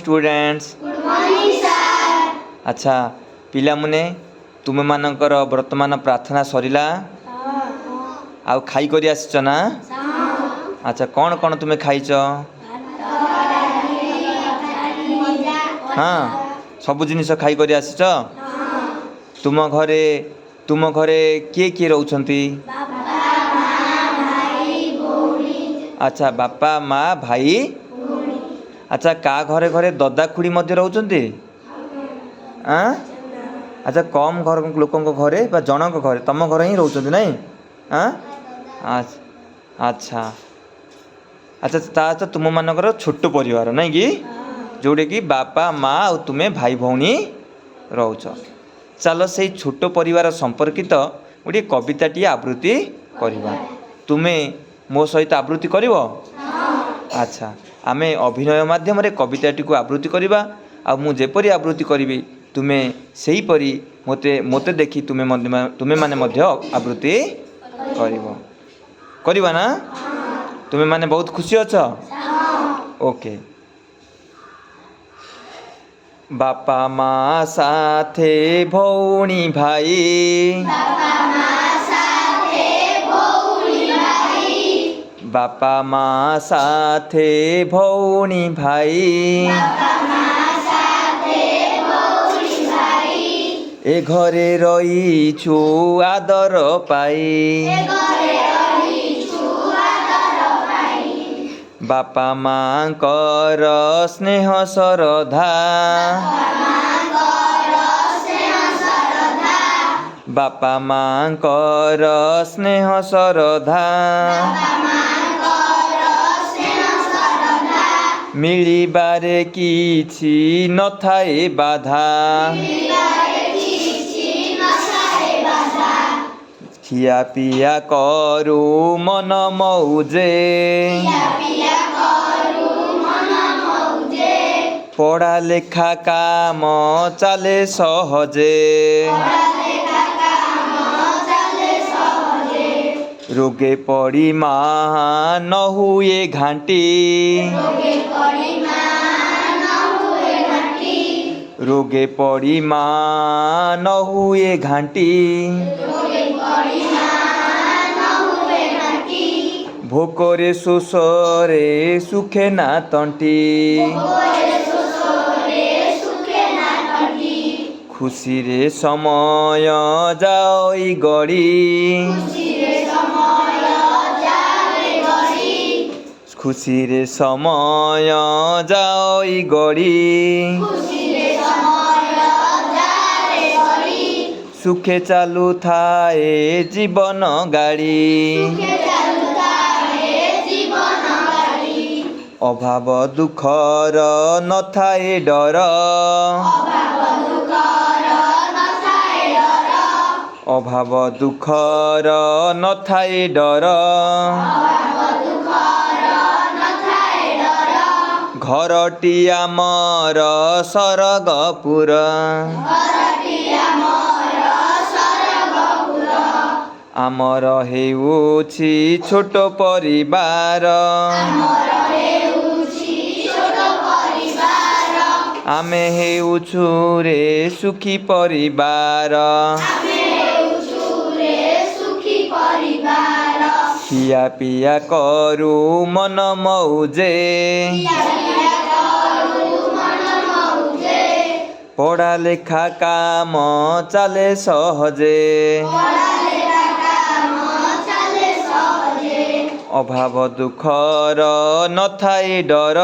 Students. Good morning sir. अच्छा पिला मुने तुम मानकर वर्तमान प्रार्थना सरिला आउ खाई करी आसिच ना। अच्छा कौन कौन तुम्हें खाइच? हाँ सब जिनिस खाई करी आसिच। तुम घरे किए किए रहउछंती? अच्छा बापा माँ भाई। अच्छा का घरे घरे ददा खुड़ी मध्य रहउछंती? अच्छा कम घर लोकों घरे बा जनक घरे तम घर ही रहउछंती नहीं? अच्छा अच्छा ता तुम मानकर छोट परिवार नहीं कि जोड़े कि बापा माँ और तुम्हें भाई भौणी रहुछ। चलो से छोट परिवार संपर्कित गोटे कविताटी आवृत्ति करवा। तुम्हें मो सहित आवृत्ति करिवो? अच्छा आमे अभिनय माध्यम रे कविताटी को आवृत्ति करवा। आ मु जेपरी आवृत्ति करी तुम्हें सही परी मते देखी तुम्हें माने मध्य आवृत्ति करिवा ना? तुम्हें माने बहुत खुशी अछ? ओके। बापा माँ साथे भौणी भाई, बापा माँ साथे भौणी भाई, ए घरे रहीछु आदर पाई, बापा माँकर स्नेह श्रद्धा, बापा माँकर स्नेह श्रद्धा, मिलिबारे किछि नथाए बाधा, खिया पिया करू मन मौजे, पढ़ा लेखा काम चले सहजे, रोगे पड़ी माँ न हुए घाटी, रोगे पड़ी माँ न हुए घाटी, भोकरे शोषरे सुखे ना तंटी, खुशी रे समय जाई गड़ी, खुशी रे समय जाई गड़ी, सुखे चालू थाए जीवन गाड़ी, अभाव दुखर नथाए डर, अभाव दुखर नथाए डर, घरटी आमर सरगपुर, आमर हेउछि छोट परिवार, आमे हेउछु रे सुखी परिवार, खिया पिया करू मन मौजे, पढ़ा लेखा काम चले सहजे, अभाव दुखर नथाए डर,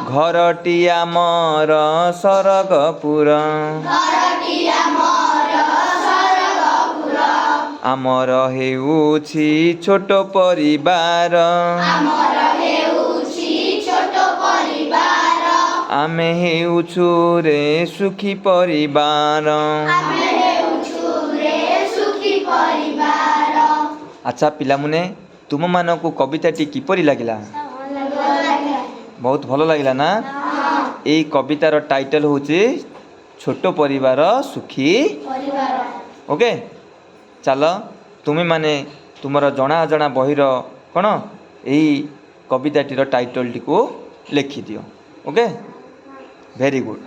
घरटी आमर सरगपुर, आमर हेउछि छोट परिवार, आमे हेउछु रे सुखी परिवार। अच्छा पिला मुने तुम मानकु कविताटी किपरि लागिला? बहुत भल लागिला ना? एई कवितार टाइटल होची छोट परिवार सुखी परिवार। ओके चलो तुम्हें माने तुमर जना अजना बहिर कौन यही कविताटीर टाइटल टी को लिखिदियो ओके वेरी गुड।